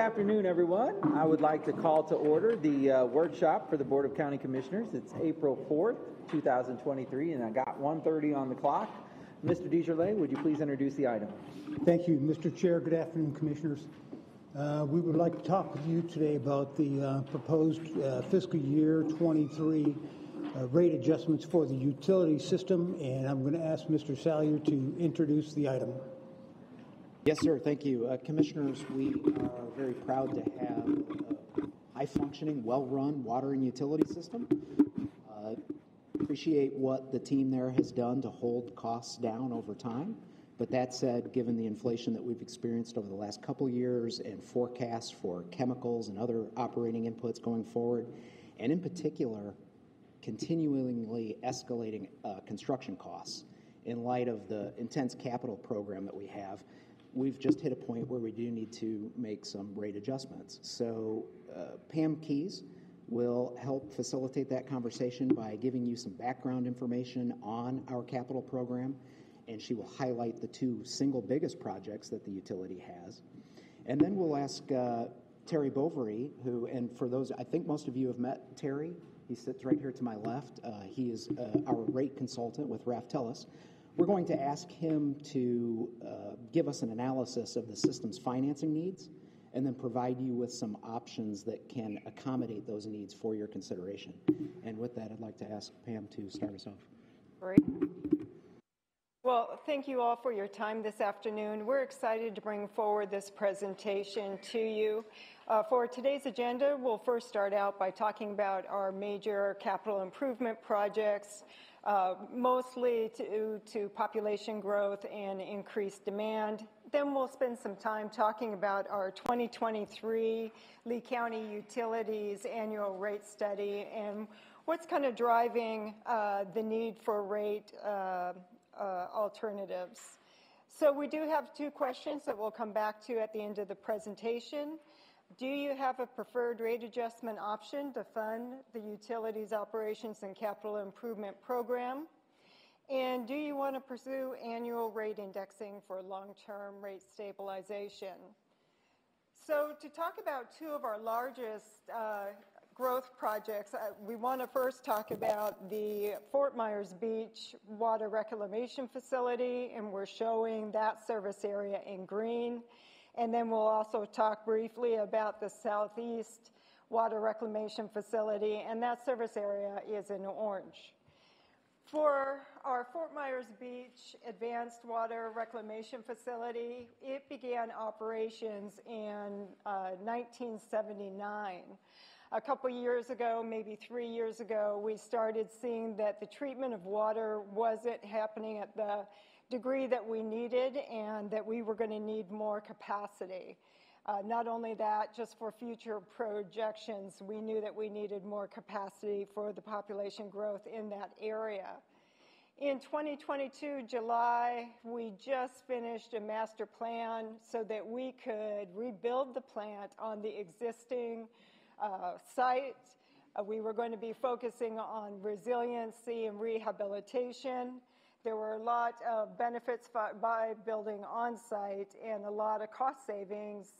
afternoon, everyone. I would like to call to order the workshop for the Board of County Commissioners. It's April 4th, 2023, and I got 1:30 on the clock. Mr. Desjardins, would you please introduce the item? Thank you, Mr. Chair. Good afternoon, Commissioners. We would like to talk with you today about the proposed fiscal year 23 rate adjustments for the utility system, and I'm going to ask Mr. Salyer to introduce the item. Yes, sir. Thank you. Commissioners, we are very proud to have a high-functioning, well-run water and utility system. Appreciate what the team there has done to hold costs down over time. But that said, given the inflation that we've experienced over the last couple years and forecasts for chemicals and other operating inputs going forward, and in particular, continually escalating construction costs in light of the intense capital program that we have, we've just hit a point where we do need to make some rate adjustments. So Pam Keys will help facilitate that conversation by giving you some background information on our capital program, and she will highlight the two single biggest projects that the utility has. And then we'll ask Terry Bovary, who, and for those, I think most of you have met Terry. He sits right here to my left. He is our rate consultant with Raftellus. We're going to ask him to give us an analysis of the system's financing needs and then provide you with some options that can accommodate those needs for your consideration. And with that, I'd like to ask Pam to start us off. Great. Well, thank you all for your time this afternoon. We're excited to bring forward this presentation to you. For today's agenda, we'll first start out by talking about our major capital improvement projects, mostly due to population growth and increased demand. Then we'll spend some time talking about our 2023 Lee County Utilities Annual Rate Study and what's kind of driving the need for rate alternatives. So we do have two questions that we'll come back to at the end of the presentation. Do you have a preferred rate adjustment option to fund the utilities operations and capital improvement program? And do you want to pursue annual rate indexing for long-term rate stabilization? So to talk about two of our largest growth projects, we want to first talk about the Fort Myers Beach Water Reclamation Facility, and we're showing that service area in green. And then we'll also talk briefly about the Southeast Water Reclamation Facility, and that service area is in orange. For our Fort Myers Beach Advanced Water Reclamation Facility, it began operations in 1979. A couple years ago, maybe 3 years ago, we started seeing that the treatment of water wasn't happening at the degree that we needed and that we were going to need more capacity. Not only that, just for future projections, we knew that we needed more capacity for the population growth in that area. In 2022, July, we just finished a master plan so that we could rebuild the plant on the existing site. We were going to be focusing on resiliency and rehabilitation. There were a lot of benefits by building on site and a lot of cost savings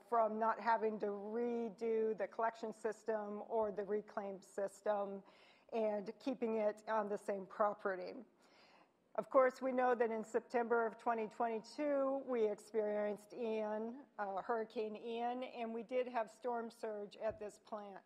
from not having to redo the collection system or the reclaim system and keeping it on the same property. Of course, we know that in September of 2022, we experienced Hurricane Ian, and we did have storm surge at this plant.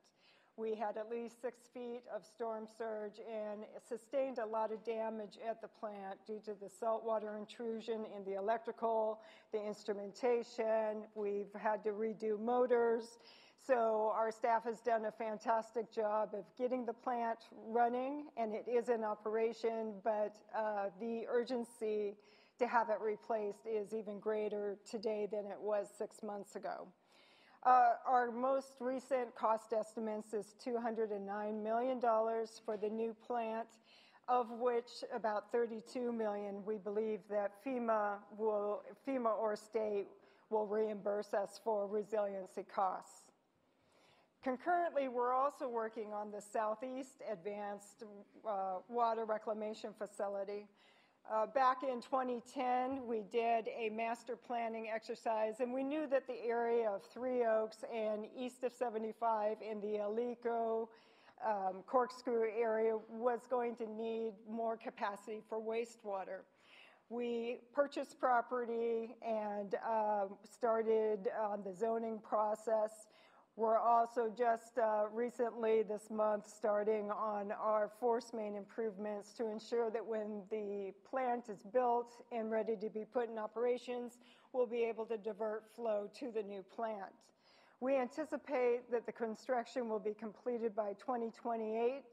We had at least 6 feet of storm surge and sustained a lot of damage at the plant due to the saltwater intrusion in the electrical, the instrumentation. We've had to redo motors. So our staff has done a fantastic job of getting the plant running, and it is in operation, but the urgency to have it replaced is even greater today than it was 6 months ago. Our most recent cost estimates is $209 million for the new plant, of which about $32 million we believe that FEMA or state will reimburse us for resiliency costs. Concurrently, we're also working on the Southeast Advanced Water Reclamation Facility. Back in 2010, we did a master planning exercise, and we knew that the area of Three Oaks and east of 75 in the Alico, Corkscrew area was going to need more capacity for wastewater. We purchased property and started the zoning process. We're also just recently this month starting on our force main improvements to ensure that when the plant is built and ready to be put in operations, we'll be able to divert flow to the new plant. We anticipate that the construction will be completed by 2028.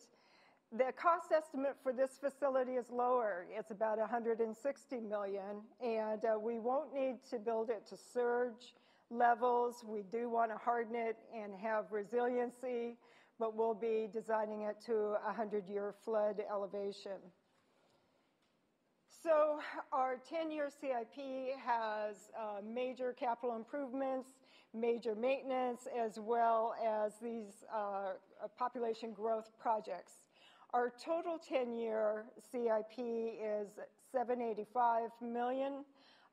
The cost estimate for this facility is lower. It's about $160 million, and we won't need to build it to surge levels. We do want to harden it and have resiliency, but we'll be designing it to a 100-year flood elevation. So our 10-year CIP has major capital improvements, major maintenance, as well as these population growth projects. Our total 10-year CIP is $785 million.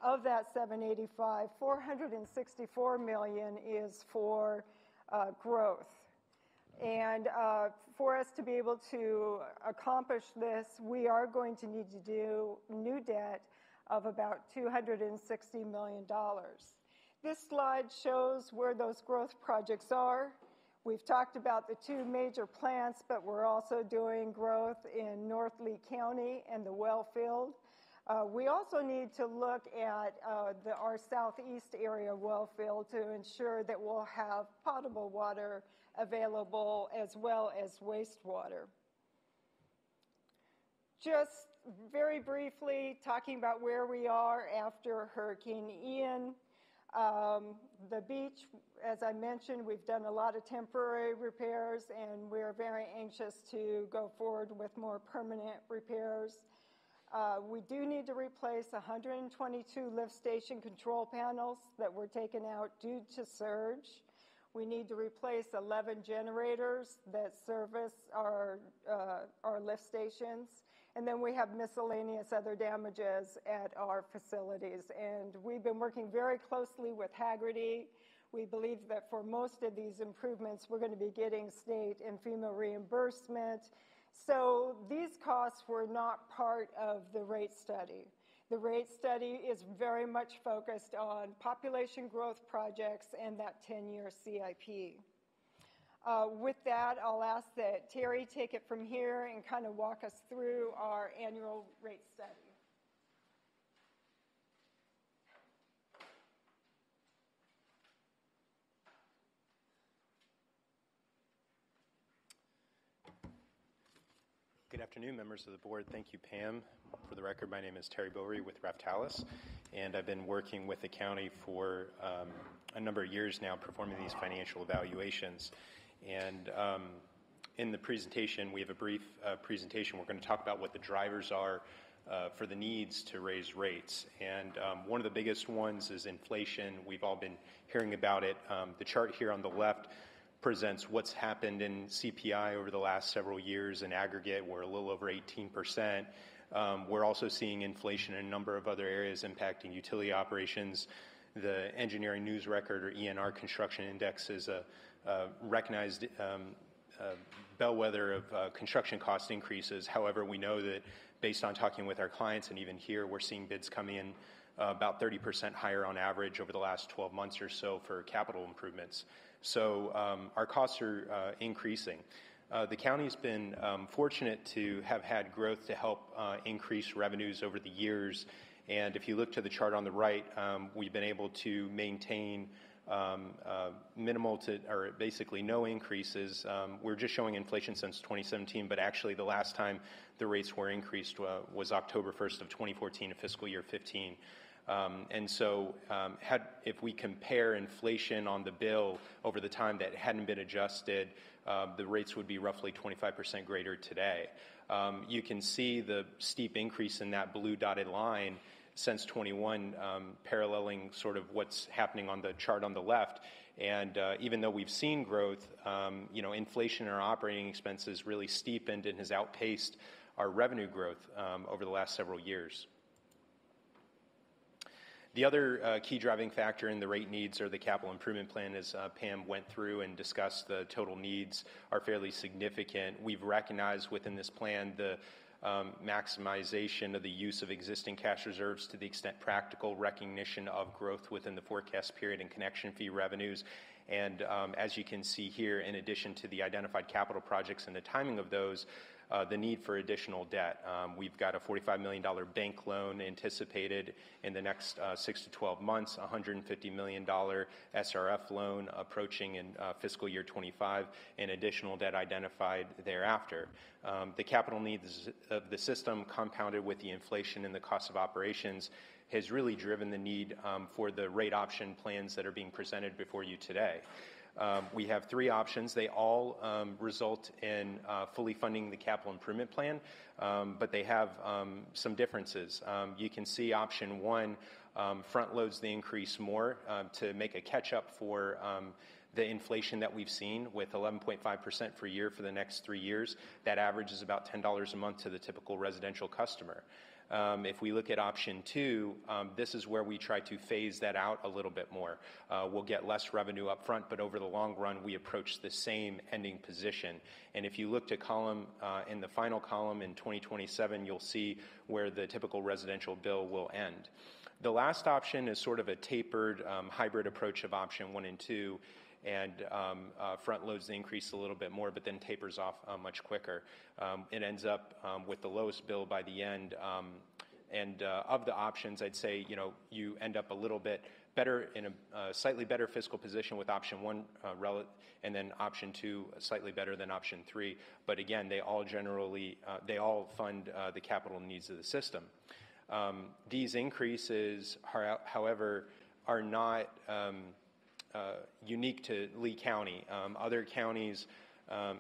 Of that 785, $464 million is for growth. And for us to be able to accomplish this, we are going to need to do new debt of about $260 million. This slide shows where those growth projects are. We've talked about the two major plants, but we're also doing growth in North Lee County and the well field. We also need to look at our southeast area well field to ensure that we'll have potable water available as well as wastewater. Just very briefly, talking about where we are after Hurricane Ian. The beach, as I mentioned, we've done a lot of temporary repairs, and we're very anxious to go forward with more permanent repairs. We do need to replace 122 lift station control panels that were taken out due to surge. We need to replace 11 generators that service our lift stations. And then we have miscellaneous other damages at our facilities. And we've been working very closely with Hagerty. We believe that for most of these improvements, we're going to be getting state and FEMA reimbursement. So these costs were not part of the rate study. The rate study is very much focused on population growth projects and that 10-year CIP. With that, I'll ask that Terry take it from here and kind of walk us through our annual rate study. Good afternoon, members of the board. Thank you, Pam. For the record, my name is Terry Bowery with Raftalis, and I've been working with the county for a number of years now performing these financial evaluations. And in the presentation, we have a brief presentation. We're going to talk about what the drivers are for the needs to raise rates. And one of the biggest ones is inflation. We've all been hearing about it. The chart here on the left presents what's happened in CPI over the last several years. In aggregate, we're a little over 18%. We're also seeing inflation in a number of other areas impacting utility operations. The Engineering News Record, or ENR Construction Index, is a recognized bellwether of construction cost increases. However, we know that based on talking with our clients, and even here, we're seeing bids come in about 30% higher on average over the last 12 months or so for capital improvements. So our costs are increasing. The county's been fortunate to have had growth to help increase revenues over the years. And if you look to the chart on the right, we've been able to maintain minimal to, or basically no increases. We're just showing inflation since 2017, but actually the last time the rates were increased was October 1st of 2014 of fiscal year 15. And so if we compare inflation on the bill over the time that hadn't been adjusted, the rates would be roughly 25% greater today. You can see the steep increase in that blue dotted line since 21, paralleling sort of what's happening on the chart on the left. And even though we've seen growth, inflation in our operating expenses really steepened and has outpaced our revenue growth over the last several years. The other key driving factor in the rate needs are the capital improvement plan, as Pam went through and discussed. The total needs are fairly significant. We've recognized within this plan the maximization of the use of existing cash reserves to the extent practical, recognition of growth within the forecast period and connection fee revenues. And as you can see here, in addition to the identified capital projects and the timing of those, the need for additional debt. We've got a $45 million bank loan anticipated in the next 6 to 12 months, $150 million SRF loan approaching in fiscal year 25, and additional debt identified thereafter. The capital needs of the system, compounded with the inflation and the cost of operations, has really driven the need for the rate option plans that are being presented before you today. We have 3 options. They all result in fully funding the capital improvement plan, but they have some differences. You can see option 1 front loads the increase more to make a catch up for the inflation that we've seen with 11.5% per year for the next 3 years. That averages about $10 a month to the typical residential customer. If we look at option 2, this is where we try to phase that out a little bit more. We'll get less revenue up front, but over the long run, we approach the same ending position. And if you look to column, in the final column in 2027, you'll see where the typical residential bill will end. The last option is sort of a tapered hybrid approach of option 1 and 2. And front loads the increase a little bit more, but then tapers off much quicker. It ends up with the lowest bill by the end. Of the options, I'd say, you end up a little bit better in a slightly better fiscal position with option 1, and then option 2 slightly better than option 3. But again, they all fund the capital needs of the system. These increases, however, are not unique to Lee County. Other counties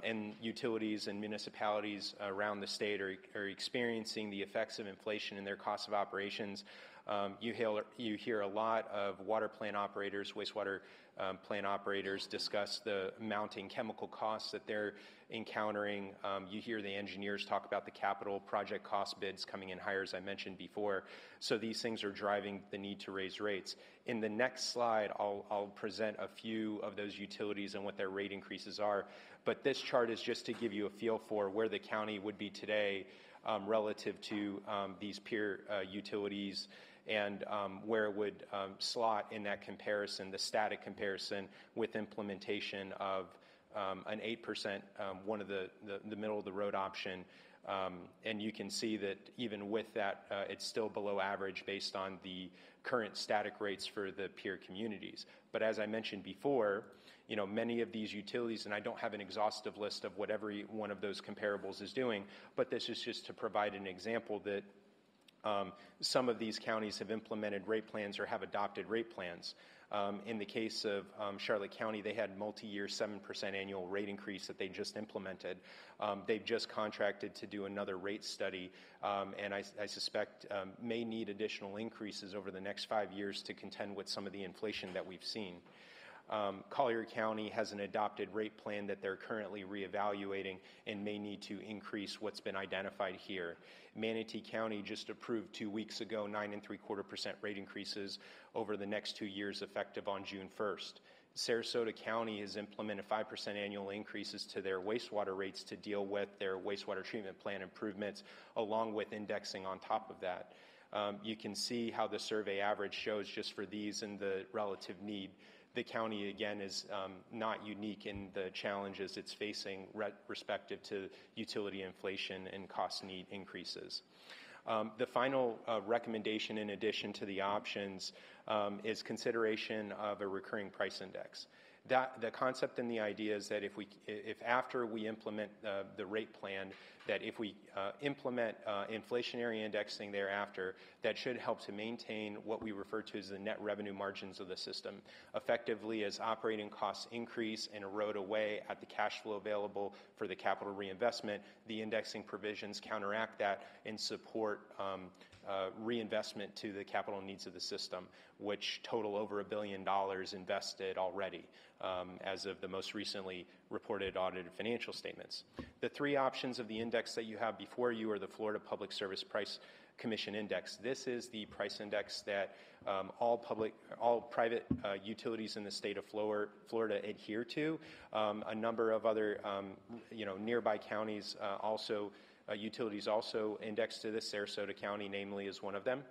and utilities and municipalities around the state are experiencing the effects of inflation in their cost of operations. You hear a lot of water plant operators, wastewater plant operators discuss the mounting chemical costs that they're encountering. You hear the engineers talk about the capital project cost bids coming in higher, as I mentioned before. So these things are driving the need to raise rates. In the next slide, I'll present a few of those utilities and what their rate increases are. But this chart is just to give you a feel for where the county would be today relative to these peer utilities, and where it would slot in that comparison, the static comparison with implementation of an 8%, one of the middle of the road option. And you can see that even with that, it's still below average based on the current static rates for the peer communities. But as I mentioned before, many of these utilities, and I don't have an exhaustive list of what every one of those comparables is doing, but this is just to provide an example that some of these counties have implemented rate plans or have adopted rate plans. In the case of Charlotte County, they had multi-year 7% annual rate increase that they just implemented. They've just contracted to do another rate study, and I suspect may need additional increases over the next 5 years to contend with some of the inflation that we've seen. Collier County has an adopted rate plan that they're currently reevaluating and may need to increase what's been identified here. Manatee County just approved 2 weeks ago 9.75% rate increases over the next 2 years effective on June 1st. Sarasota County has implemented 5% annual increases to their wastewater rates to deal with their wastewater treatment plant improvements, along with indexing on top of that. You can see how the survey average shows just for these and the relative need. The county, again, is not unique in the challenges it's facing respective to utility inflation and cost need increases. The final recommendation, in addition to the options, is consideration of a recurring price index. The concept and the idea is that if after we implement the rate plan, that if we implement inflationary indexing thereafter, that should help to maintain what we refer to as the net revenue margins of the system. Effectively, as operating costs increase and erode away at the cash flow available for the capital reinvestment, the indexing provisions counteract that and support reinvestment to the capital needs of the system, which total over $1 billion invested already as of the most recently reported audited financial statements. The 3 options of the index that you have before you are the Florida Public Service Price Commission Index. This is the price index that all private utilities in the state of Florida adhere to. A number of other, nearby counties utilities also index to this. Sarasota County, namely, is one of them.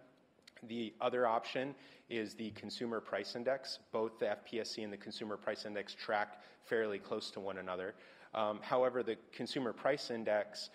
The other option is the Consumer Price Index. Both the FPSC and the Consumer Price Index track fairly close to one another. However, the Consumer Price Index,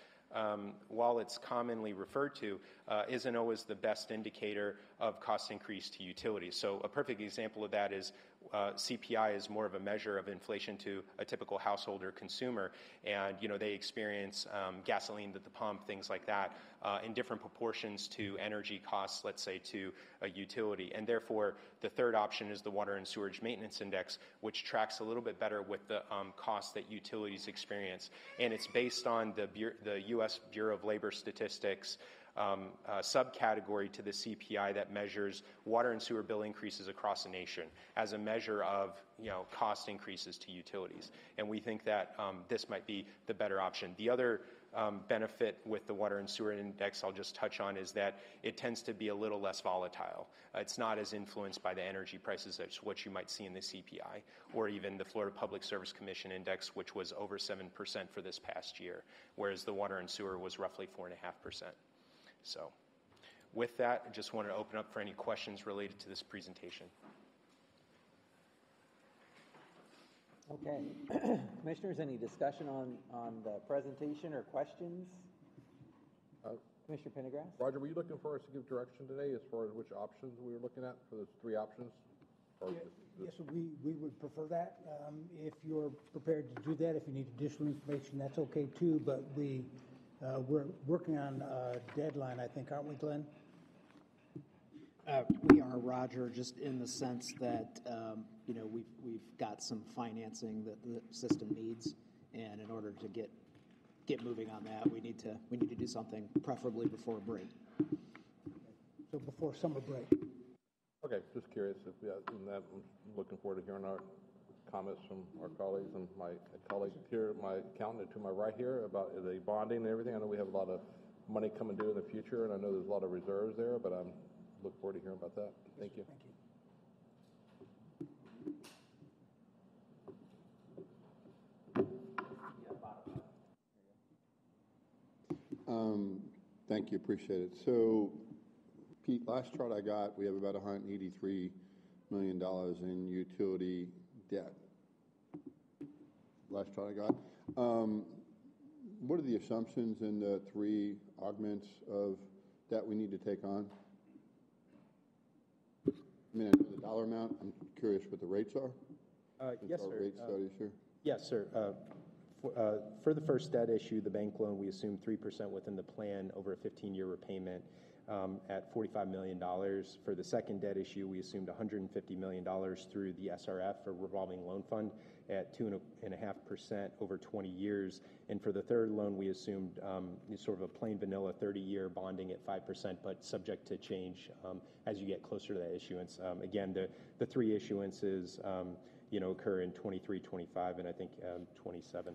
while it's commonly referred to, isn't always the best indicator of cost increase to utilities. So a perfect example of that is CPI is more of a measure of inflation to a typical household or consumer, and they experience gasoline at the pump, things like that, in different proportions to energy costs, let's say, to a utility. And therefore, the third option is the Water and Sewerage Maintenance Index, which tracks a little bit better with the costs that utilities experience. And it's based on the U.S. Bureau of Labor Statistics subcategory to the CPI that measures water and sewer bill increases across the nation as a measure of cost increases to utilities. And we think that this might be the better option. The other benefit with the Water and Sewer Index I'll just touch on is that it tends to be a little less volatile. It's not as influenced by the energy prices as what you might see in the CPI or even the Florida Public Service Commission Index, which was over 7% for this past year, whereas the water and sewer was roughly 4.5%. So with that, I just wanted to open up for any questions related to this presentation. Okay. Commissioners, any discussion on the presentation or questions? Commissioner Pendergrass? Roger, were you looking for us to give direction today as far as which options we were looking at for those three options? Yes, we would prefer that. If you're prepared to do that, if you need additional information, that's okay too, but we're working on a deadline, I think, aren't we, Glenn? We are, Roger, just in the sense that, we've got some financing that the system needs, and in order to get moving on that, we need to do something, preferably before break. So before summer break. Okay, just curious if in that I'm looking forward to hearing our comments from our colleagues and my colleague here, my accountant to my right here about the bonding and everything. I know we have a lot of money coming due in the future, and I know there's a lot of reserves there, but I'm looking forward to hearing about that. Thank you. Thank you. Thank you, appreciate it. So, Pete, last chart I got, we have about $183 million in utility debt. Last chart I got. What are the assumptions in the three augments of debt we need to take on? I mean, I know the dollar amount. I'm curious what the rates are. Yes, sir. Rate studies here. Yes, sir. For the first debt issue, the bank loan, we assumed 3% within the plan over a 15-year repayment at $45 million. For the second debt issue, we assumed $150 million through the SRF, or revolving loan fund, at 2.5% over 20 years. And for the third loan, we assumed sort of a plain vanilla 30-year bonding at 5%, but subject to change as you get closer to that issuance. Again, the three issuances occur in 23, 25, and I think 27.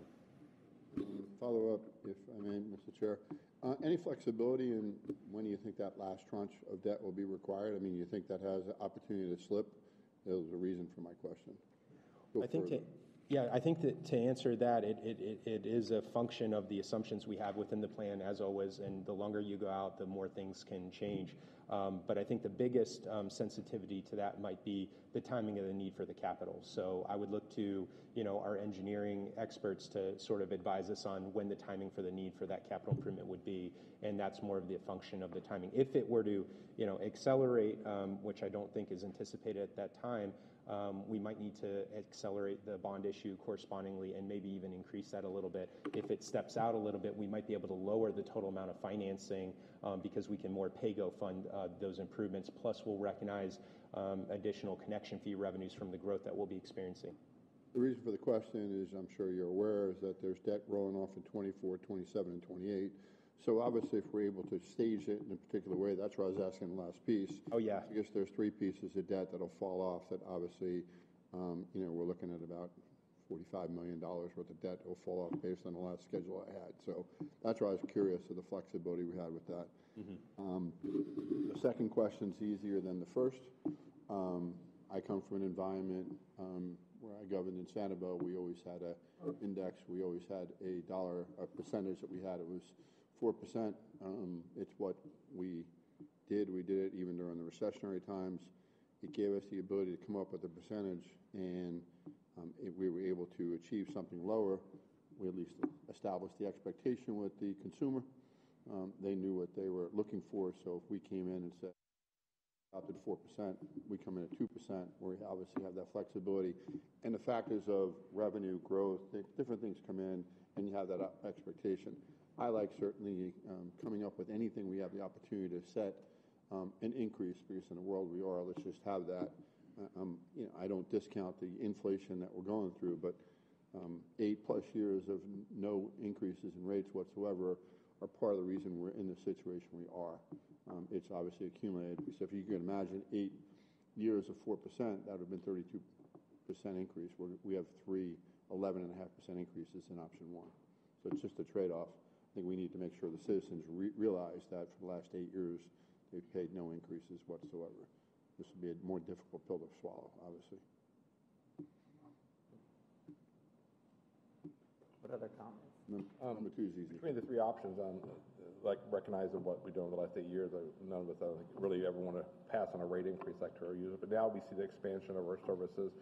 Follow up, if I may, Mr. Chair. Any flexibility in when you think that last tranche of debt will be required? I mean, you think that has an opportunity to slip? That was the reason for my question. I think that to answer that, it is a function of the assumptions we have within the plan, as always, and the longer you go out, the more things can change. But I think the biggest sensitivity to that might be the timing of the need for the capital. So I would look to, our engineering experts to sort of advise us on when the timing for the need for that capital improvement would be, and that's more of the function of the timing. If it were to, accelerate, which I don't think is anticipated at that time, we might need to accelerate the bond issue correspondingly and maybe even increase that a little bit. If it steps out a little bit, we might be able to lower the total amount of financing because we can more pay-go fund those improvements. Plus, we'll recognize additional connection fee revenues from the growth that we'll be experiencing. The reason for the question is, I'm sure you're aware, is that there's debt rolling off in 24, 27, and 28. So obviously, if we're able to stage it in a particular way, that's what I was asking the last piece. Oh, yeah. I guess there's three pieces of debt that'll fall off that obviously, we're looking at about $45 million worth of debt will fall off based on the last schedule I had. So that's why I was curious of the flexibility we had with that. The second question's easier than the first. I come from an environment where I governed in Sanibel. We always had a index. We always had a percentage that we had. It was 4%. It's what we did. We did it even during the recessionary times. It gave us the ability to come up with a percentage, and if we were able to achieve something lower, we at least established the expectation with the consumer. They knew what they were looking for, so if we came in and said, adopted 4%, we come in at 2%, we obviously have that flexibility. And the factors of revenue growth, different things come in, and you have that expectation. I like certainly coming up with anything we have the opportunity to set an increase, because in the world we are, let's just have that. I don't discount the inflation that we're going through, but 8+ years of no increases in rates whatsoever are part of the reason we're in the situation we are. It's obviously accumulated. So if you can imagine 8 years of 4%, that would have been 32% increase. We have 11.5% increases in option 1. So it's just a trade-off. I think we need to make sure the citizens realize that for the last 8 years, they've paid no increases whatsoever. This would be a more difficult pill to swallow, obviously. What other comments? Number 2 is easy. Between the three options, like recognizing what we've done in the last 8 years, none of us, I don't think, really ever want to pass on a rate increase like to our users. But now we see the expansion of our services.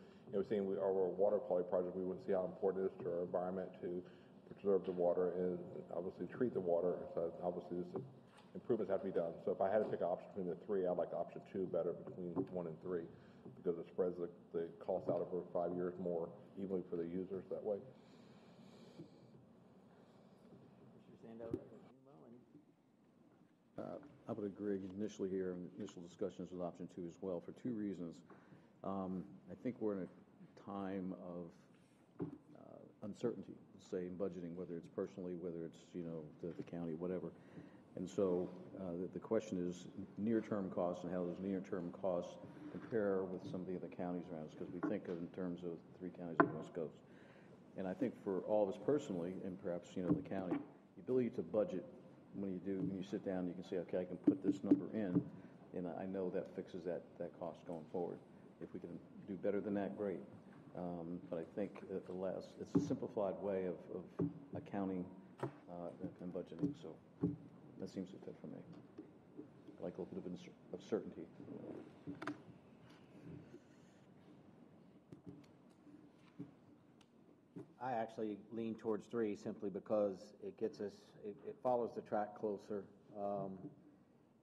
Seeing our water quality project, we would see how important it is to our environment to preserve the water and obviously treat the water. So obviously, improvements have to be done. So if I had to pick an option between the three, I'd like option 2 better between 1 and 3, because it spreads the cost out over 5 years more evenly for the users that way. I would agree initially here in initial discussions with option 2 as well for 2 reasons. I think we're in a time of uncertainty, say in budgeting, whether it's personally, whether it's the county, whatever. And so the question is near-term costs and how those near-term costs compare with some of the other counties around us, because we think of in terms of 3 counties on the West Coast. And I think for all of us personally, and perhaps the county, the ability to budget. When you sit down, you can say, okay, I can put this number in, and I know that fixes that cost going forward. If we can do better than that, great. But I think at the last, it's a simplified way of accounting and budgeting, so that seems to fit for me. I like a little bit of certainty. I actually lean towards 3 simply because it gets us, it follows the track closer.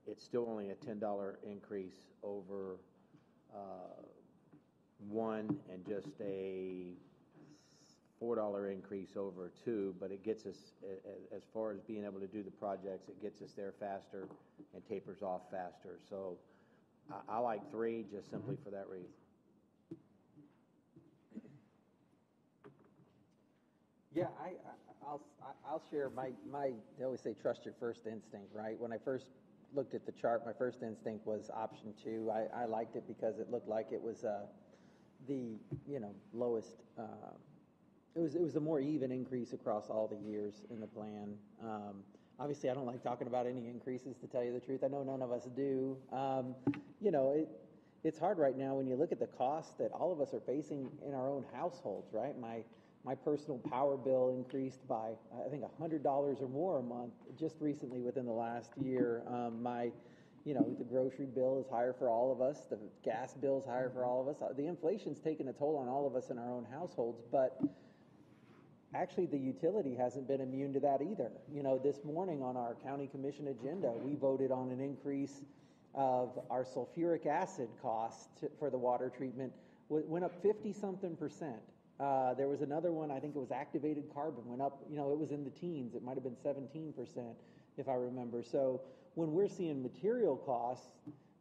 It's still only a $10 increase over 1 and just a $4 increase over 2, but it gets us, as far as being able to do the projects, it gets us there faster and tapers off faster. So I like 3 just simply for that reason. Yeah, I'll share my they always say trust your first instinct, right? When I first looked at the chart, my first instinct was option 2. I liked it because it looked like it was the lowest. It was a more even increase across all the years in the plan. Obviously, I don't like talking about any increases, to tell you the truth. I know none of us do. It's hard right now when you look at the costs that all of us are facing in our own households, right? My personal power bill increased by, I think, $100 or more a month just recently within the last year. The grocery bill is higher for all of us. The gas bill is higher for all of us. The inflation's taken a toll on all of us in our own households, but actually the utility hasn't been immune to that either. This morning on our county commission agenda, we voted on an increase of our sulfuric acid costs for the water treatment. Went up 50-something%. There was another one, I think it was activated carbon, went up, it was in the teens. It might have been 17%, if I remember. So when we're seeing material costs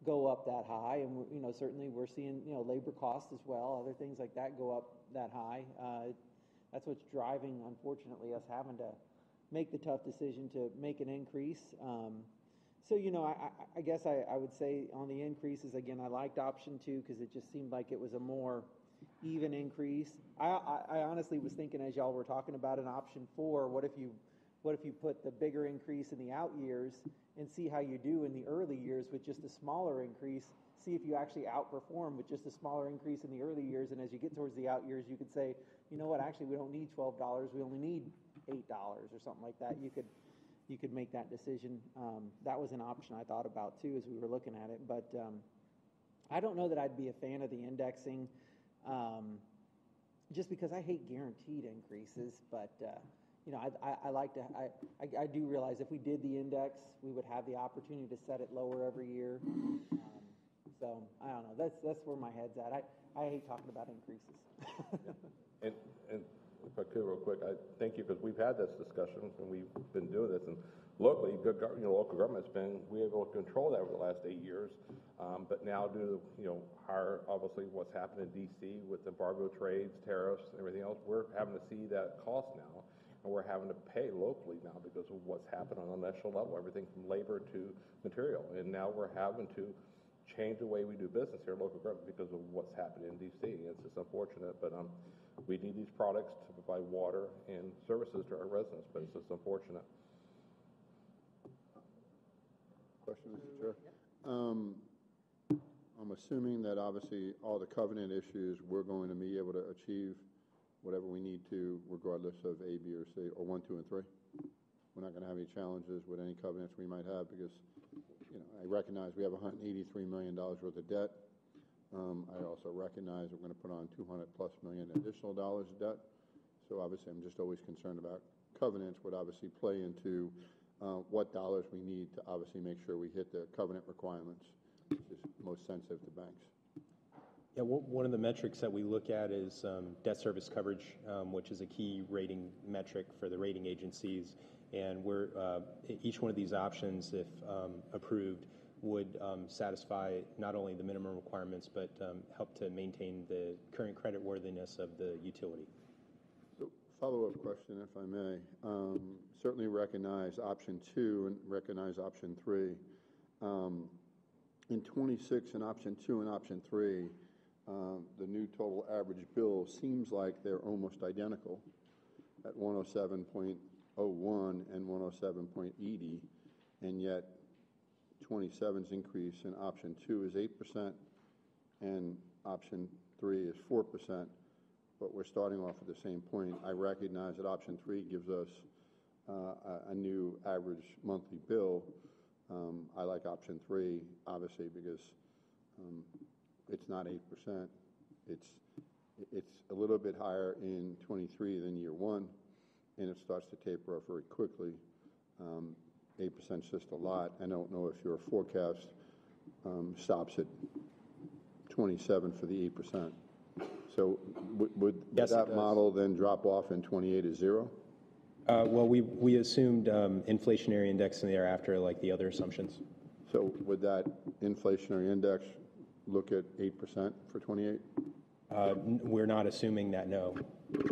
go up that high, and certainly we're seeing, labor costs as well, other things like that go up that high, that's what's driving, unfortunately, us having to make the tough decision to make an increase. I guess I would say on the increases, again, I liked option 2 because it just seemed like it was a more even increase. I honestly was thinking, as y'all were talking about an option 4, what if you put the bigger increase in the out years and see how you do in the early years with just a smaller increase, see if you actually outperform with just a smaller increase in the early years, and as you get towards the out years, you could say, you know what, actually we don't need $12, we only need $8 or something like that. You could make that decision. That was an option I thought about too as we were looking at it, but I don't know that I'd be a fan of the indexing, just because I hate guaranteed increases, but you know, I do realize if we did the index, we would have the opportunity to set it lower every year. So I don't know. That's where my head's at. I hate talking about increases. And if I could real quick, I thank you, because we've had this discussion and we've been doing this, and locally, local government's been, we able to control that over the last 8 years. But now due to, higher, obviously what's happened in DC with embargo trades, tariffs, and everything else, we're having to see that cost now. And we're having to pay locally now because of what's happened on a national level, everything from labor to material. And now we're having to change the way we do business here in local government because of what's happened in DC. It's just unfortunate, but we need these products to provide water and services to our residents, but it's just unfortunate. Question, Mr. Chair. I'm assuming that obviously all the covenant issues, we're going to be able to achieve whatever we need to, regardless of A, B, or C, or 1, 2, and 3. We're not going to have any challenges with any covenants we might have because, I recognize we have $183 million worth of debt. I also recognize we're going to put on $200+ million additional dollars of debt. So obviously, I'm just always concerned about covenants would obviously play into what dollars we need to obviously make sure we hit the covenant requirements, which is most sensitive to banks. Yeah, one of the metrics that we look at is debt service coverage, which is a key rating metric for the rating agencies. And each one of these options, if approved, would satisfy not only the minimum requirements, but help to maintain the current creditworthiness of the utility. So, follow-up question, if I may. Certainly recognize option 2 and recognize option 3. In 26 and option 2 and option 3, the new total average bill seems like they're almost identical at 107.01 and 107.80, and yet 27's increase in option 2 is 8% and option 3 is 4%, but we're starting off at the same point. I recognize that option 3 gives us a new average monthly bill. I like option 3, obviously, because it's not 8%. It's a little bit higher in 23 than year 1, and it starts to taper off very quickly. 8% is just a lot. I don't know if your forecast stops at 27 for the 8%. So would yes, that model then drop off in 28 as 0? Well, we assumed inflationary index in thereafter, like the other assumptions. So would that inflationary index look at 8% for 28? We're not assuming that, no.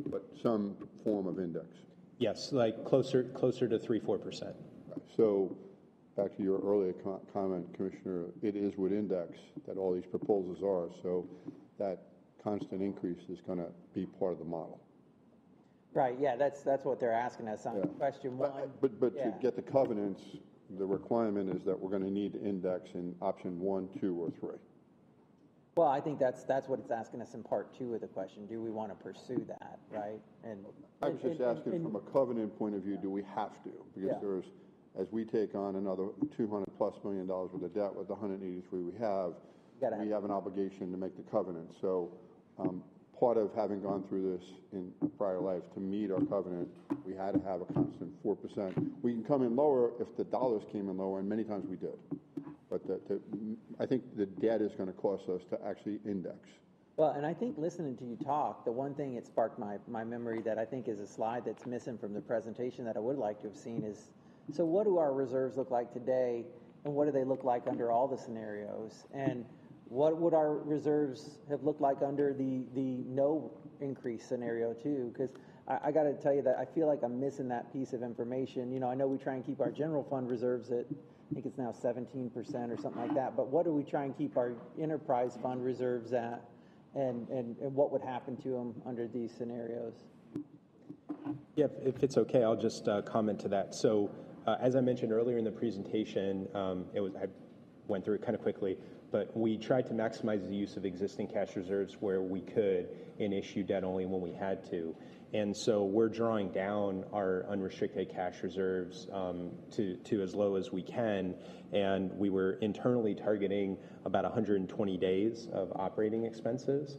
But some form of index? Yes, like closer to 3-4%. So back to your earlier comment, Commissioner, it is with index that all these proposals are. So that constant increase is going to be part of the model. Right, yeah, that's what they're asking us on question 1. But to get the covenants, the requirement is that we're going to need to index in option 1, 2, or 3. Well, I think that's what it's asking us in part 2 of the question. Do we want to pursue that, right? And I was just asking from a covenant point of view, do we have to? Because as we take on another $200+ million worth of debt with the 183 we have an obligation to make the covenant. So part of having gone through this in a prior life, to meet our covenant, we had to have a constant 4%. We can come in lower if the dollars came in lower, and many times we did. But I think the debt is going to cost us to actually index. Well, and I think listening to you talk, the one thing it sparked my memory that I think is a slide that's missing from the presentation that I would like to have seen is, so what do our reserves look like today, and what do they look like under all the scenarios? And what would our reserves have looked like under the no increase scenario too? Because I got to tell you that I feel like I'm missing that piece of information. I know we try and keep our general fund reserves at, I think it's now 17% or something like that. But what do we try and keep our enterprise fund reserves at? and what would happen to them under these scenarios? Yeah, if it's okay, I'll just comment to that. So, as I mentioned earlier in the presentation, I went through it kind of quickly, but we tried to maximize the use of existing cash reserves where we could and issue debt only when we had to. And so we're drawing down our unrestricted cash reserves to as low as we can. And we were internally targeting about 120 days of operating expenses,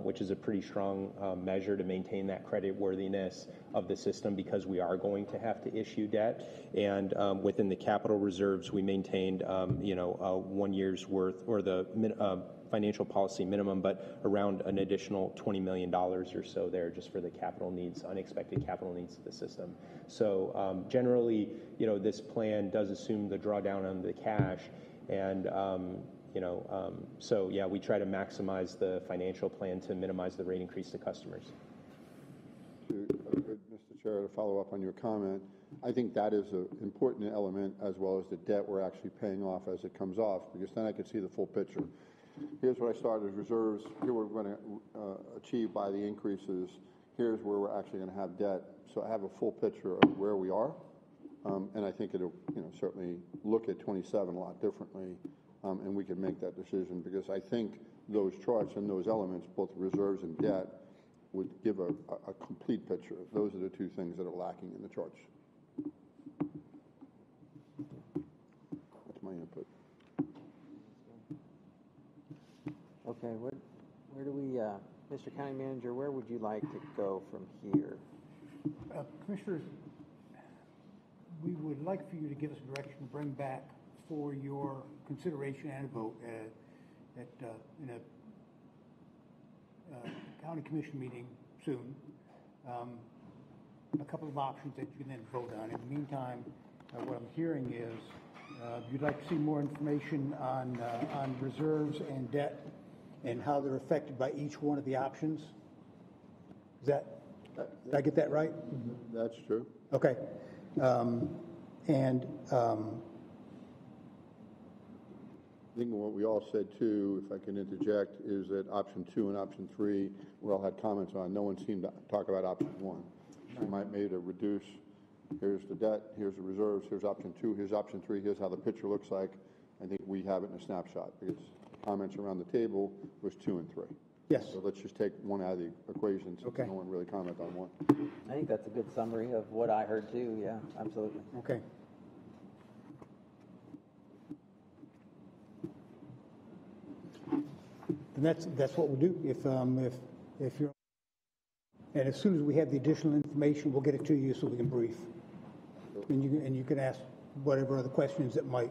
which is a pretty strong measure to maintain that credit worthiness of the system, because we are going to have to issue debt. And within the capital reserves, we maintained 1 year's worth, or the financial policy minimum, but around an additional $20 million or so there just for the capital needs, unexpected capital needs of the system. So generally, this plan does assume the drawdown on the cash, and so yeah, we try to maximize the financial plan to minimize the rate increase to customers. Mr. Chair, to follow up on your comment, I think that is an important element, as well as the debt we're actually paying off as it comes off, because then I can see the full picture. Here's what I started as reserves. Here we're going to achieve by the increases. Here's where we're actually going to have debt. So I have a full picture of where we are, and I think it'll certainly look at 27 a lot differently, and we can make that decision, because I think those charts and those elements, both reserves and debt, would give a complete picture. Those are the two things that are lacking in the charts. That's my input. Okay, where do we, Mr. County Manager, where would you like to go from here? Commissioners, we would like for you to give us direction to bring back for your consideration and a vote in a county commission meeting soon, a couple of options that you can then vote on. In the meantime, what I'm hearing is you'd like to see more information on reserves and debt and how they're affected by each one of the options. Did I get that right? That's true. Okay. I think what we all said too, if I can interject, is that option 2 and option 3 we all had comments on. No one seemed to talk about option 1. We might maybe reduce, here's the debt, here's the reserves, here's option 2, here's option 3, here's how the picture looks like. I think we have it in a snapshot, because comments around the table was 2 and 3. Yes. So let's just take one out of the equation, since Okay. no one really commented on one. I think that's a good summary of what I heard too. Yeah, absolutely. Okay. And that's what we'll do. If you're, and as soon as we have the additional information, we'll get it to you so we can brief. And you can ask whatever other questions it might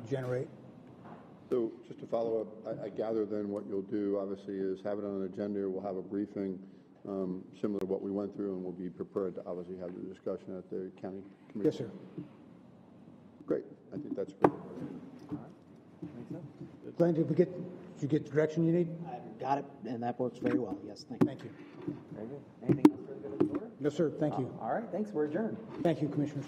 generate. So just to follow up, I gather then what you'll do, obviously, is have it on an agenda. We'll have a briefing similar to what we went through, and we'll be prepared to obviously have the discussion at the county committee. Yes, sir. Great. I think that's great. Glenn, did you get the direction you need? I've got it, and that works very well. Yes, thank you. Thank you. Very good. Anything else for the good of the order? No, sir. Thank you. All right, thanks. We're adjourned. Thank you, Commissioners.